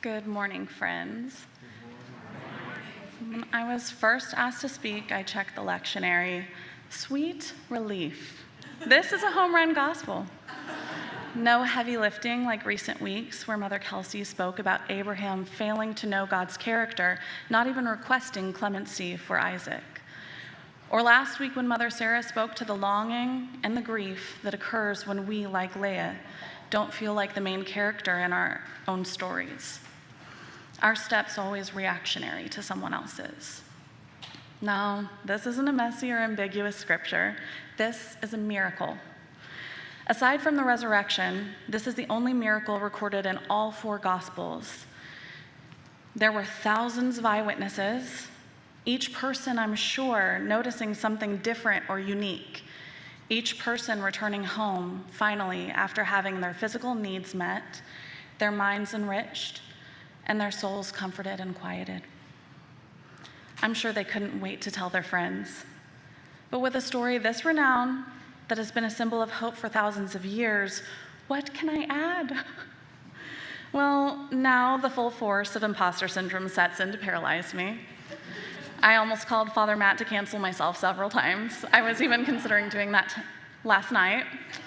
Good morning, friends. When I was first asked to speak, I checked the lectionary. Sweet relief. This is a home run gospel. No heavy lifting like recent weeks where Mother Kelsey spoke about Abraham failing to know God's character, not even requesting clemency for Isaac. Or last week when Mother Sarah spoke to the longing and the grief that occurs when we, like Leah, don't feel like the main character in our own stories. Our step's always reactionary to someone else's. No, this isn't a messy or ambiguous scripture. This is a miracle. Aside from the resurrection, this is the only miracle recorded in all four Gospels. There were thousands of eyewitnesses, each person, I'm sure, noticing something different or unique. Each person returning home, finally, after having their physical needs met, their minds enriched, and their souls comforted and quieted. I'm sure they couldn't wait to tell their friends. But with a story this renowned, that has been a symbol of hope for thousands of years, what can I add? Well, now the full force of imposter syndrome sets in to paralyze me. I almost called Father Matt to cancel myself several times. I was even considering doing that last night.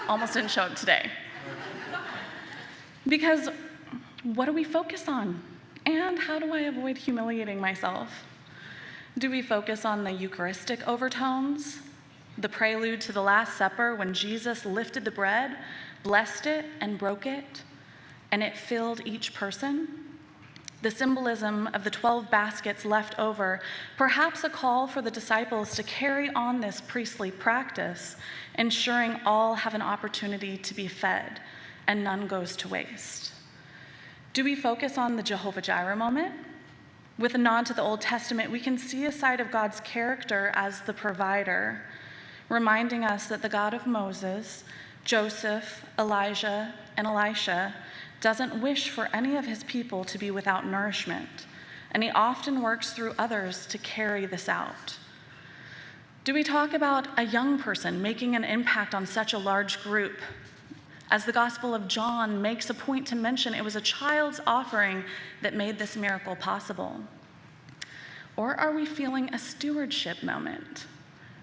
Almost didn't show up today. Because what do we focus on? And how do I avoid humiliating myself? Do we focus on the Eucharistic overtones? The prelude to the Last Supper when Jesus lifted the bread, blessed it, and broke it, and it filled each person? The symbolism of the 12 baskets left over, perhaps a call for the disciples to carry on this priestly practice, ensuring all have an opportunity to be fed and none goes to waste. Do we focus on the Jehovah Jireh moment? With a nod to the Old Testament, we can see a side of God's character as the provider, reminding us that the God of Moses, Joseph, Elijah, and Elisha doesn't wish for any of his people to be without nourishment, and he often works through others to carry this out. Do we talk about a young person making an impact on such a large group? As the Gospel of John makes a point to mention, it was a child's offering that made this miracle possible. Or are we feeling a stewardship moment?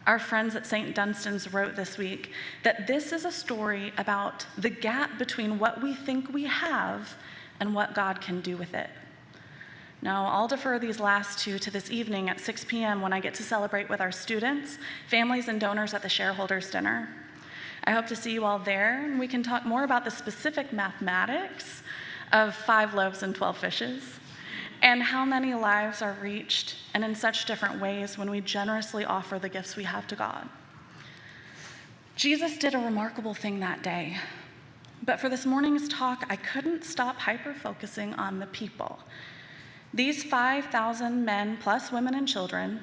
Our friends at St. Dunstan's wrote this week that this is a story about the gap between what we think we have and what God can do with it. Now, I'll defer these last two to this evening at 6 p.m. when I get to celebrate with our students, families, and donors at the shareholders' dinner. I hope to see you all there, and we can talk more about the specific mathematics of 5 loaves and 12 fishes, and how many lives are reached, and in such different ways when we generously offer the gifts we have to God. Jesus did a remarkable thing that day, but for this morning's talk, I couldn't stop hyper-focusing on the people. These 5,000 men, plus women and children.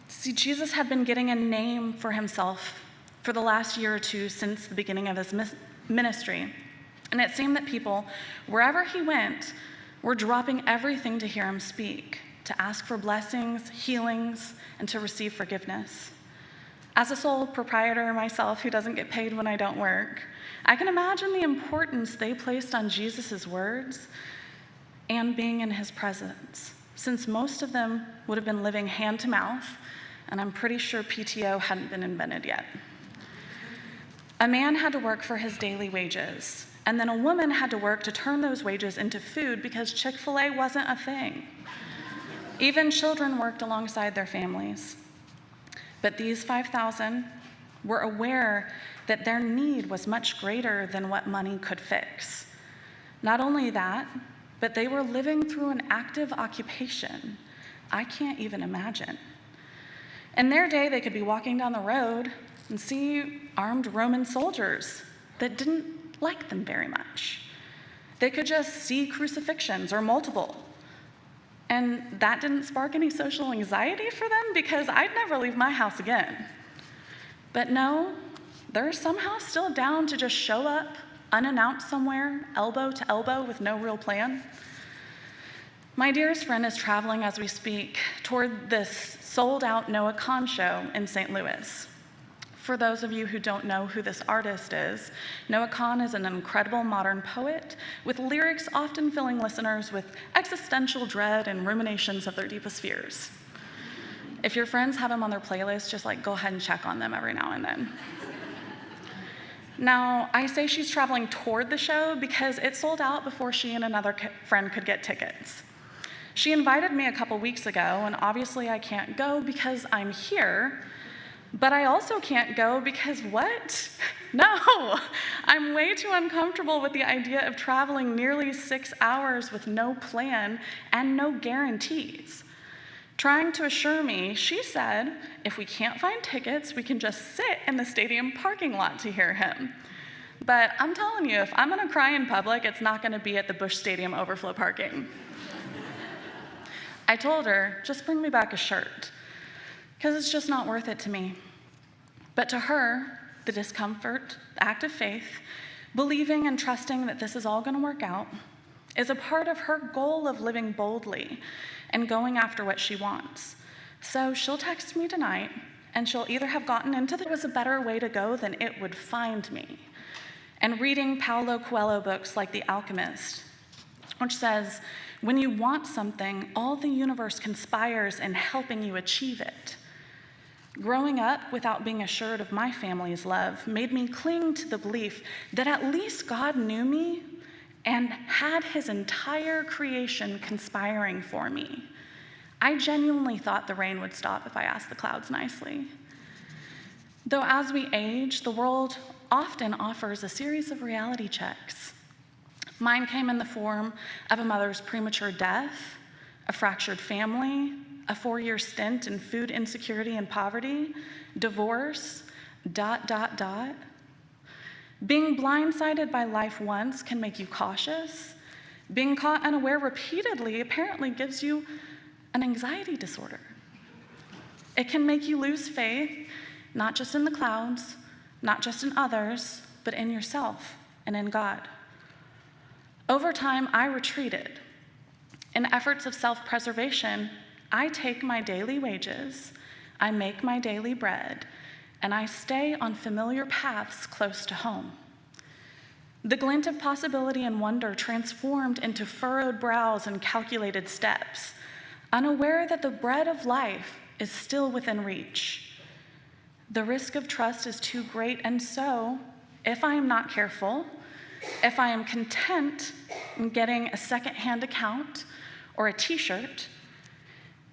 See, Jesus had been getting a name for himself for the last year or two since the beginning of his ministry, and it seemed that people, wherever he went, were dropping everything to hear him speak, to ask for blessings, healings, and to receive forgiveness. As a sole proprietor myself who doesn't get paid when I don't work, I can imagine the importance they placed on Jesus' words and being in his presence, since most of them would have been living hand to mouth, and I'm pretty sure PTO hadn't been invented yet. A man had to work for his daily wages, and then a woman had to work to turn those wages into food because Chick-fil-A wasn't a thing. Even children worked alongside their families. But these 5,000 were aware that their need was much greater than what money could fix. Not only that, but they were living through an active occupation I can't even imagine. In their day, they could be walking down the road and see armed Roman soldiers that didn't like them very much. They could just see crucifixions or multiple. And that didn't spark any social anxiety for them because I'd never leave my house again. But no, they're somehow still down to just show up unannounced somewhere, elbow to elbow with no real plan. My dearest friend is traveling as we speak toward this sold-out Noah Kahn show in St. Louis. For those of you who don't know who this artist is, Noah Kahn is an incredible modern poet with lyrics often filling listeners with existential dread and ruminations of their deepest fears. If your friends have him on their playlist, just go ahead and check on them every now and then. Now, I say she's traveling toward the show because it sold out before she and another friend could get tickets. She invited me a couple weeks ago, and obviously I can't go because I'm here, but I also can't go because what? No, I'm way too uncomfortable with the idea of traveling nearly 6 hours with no plan and no guarantees. Trying to assure me, she said, if we can't find tickets, we can just sit in the stadium parking lot to hear him. But I'm telling you, if I'm gonna cry in public, it's not gonna be at the Busch Stadium overflow parking. I told her, just bring me back a shirt, because it's just not worth it to me. But to her, the discomfort, the act of faith, believing and trusting that this is all gonna work out, is a part of her goal of living boldly and going after what she wants. So she'll text me tonight, and she'll either have gotten into there was a better way to go than it would find me, and reading Paulo Coelho books like The Alchemist, which says, when you want something, all the universe conspires in helping you achieve it. Growing up without being assured of my family's love made me cling to the belief that at least God knew me and had his entire creation conspiring for me. I genuinely thought the rain would stop if I asked the clouds nicely. Though as we age, the world often offers a series of reality checks. Mine came in the form of a mother's premature death, a fractured family, a 4-year stint in food insecurity and poverty, divorce, ... Being blindsided by life once can make you cautious. Being caught unaware repeatedly apparently gives you an anxiety disorder. It can make you lose faith, not just in the clouds, not just in others, but in yourself and in God. Over time, I retreated. In efforts of self-preservation, I take my daily wages, I make my daily bread, and I stay on familiar paths close to home. The glint of possibility and wonder transformed into furrowed brows and calculated steps, unaware that the bread of life is still within reach. The risk of trust is too great, and so, if I am not careful, if I am content in getting a second-hand account or a t-shirt,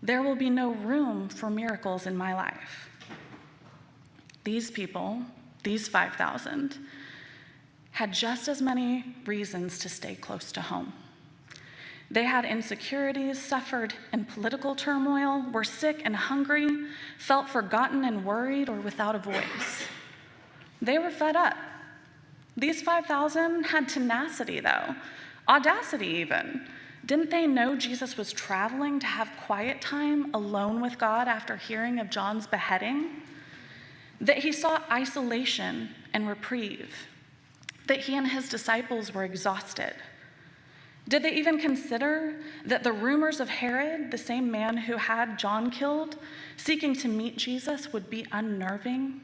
there will be no room for miracles in my life. These people, these 5,000, had just as many reasons to stay close to home. They had insecurities, suffered in political turmoil, were sick and hungry, felt forgotten and worried or without a voice. They were fed up. These 5,000 had tenacity, though, audacity even. Didn't they know Jesus was traveling to have quiet time alone with God after hearing of John's beheading? That he sought isolation and reprieve, that he and his disciples were exhausted. Did they even consider that the rumors of Herod, the same man who had John killed, seeking to meet Jesus, would be unnerving?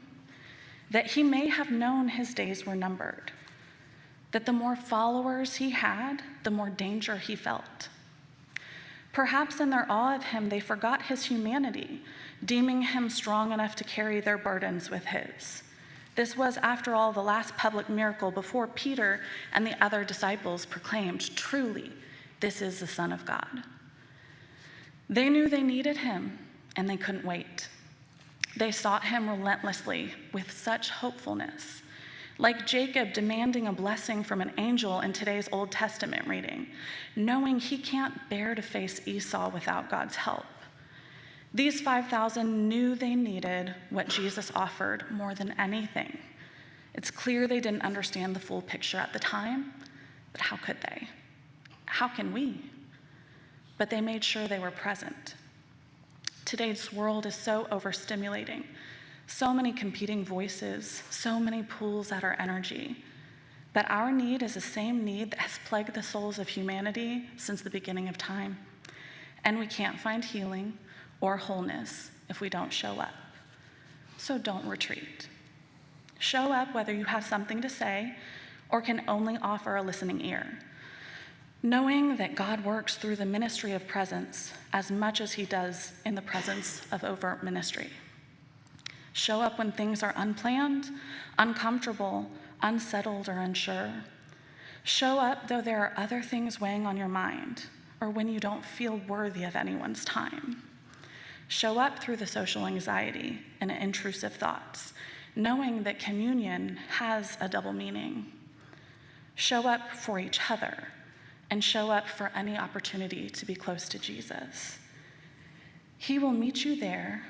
That he may have known his days were numbered, that the more followers he had, the more danger he felt. Perhaps in their awe of him, they forgot his humanity, deeming him strong enough to carry their burdens with his. This was, after all, the last public miracle before Peter and the other disciples proclaimed, truly, this is the Son of God. They knew they needed him, and they couldn't wait. They sought him relentlessly with such hopefulness, like Jacob demanding a blessing from an angel in today's Old Testament reading, knowing he can't bear to face Esau without God's help. These 5,000 knew they needed what Jesus offered more than anything. It's clear they didn't understand the full picture at the time, but how could they? How can we? But they made sure they were present. Today's world is so overstimulating, so many competing voices, so many pulls at our energy. But our need is the same need that has plagued the souls of humanity since the beginning of time. And we can't find healing or wholeness if we don't show up. So don't retreat. Show up whether you have something to say or can only offer a listening ear, knowing that God works through the ministry of presence as much as he does in the presence of overt ministry. Show up when things are unplanned, uncomfortable, unsettled, or unsure. Show up though there are other things weighing on your mind, or when you don't feel worthy of anyone's time. Show up through the social anxiety and intrusive thoughts, knowing that communion has a double meaning. Show up for each other, and show up for any opportunity to be close to Jesus. He will meet you there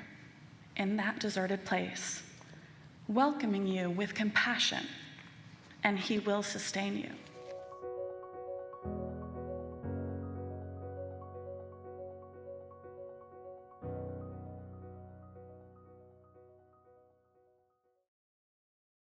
in that deserted place, welcoming you with compassion, and he will sustain you.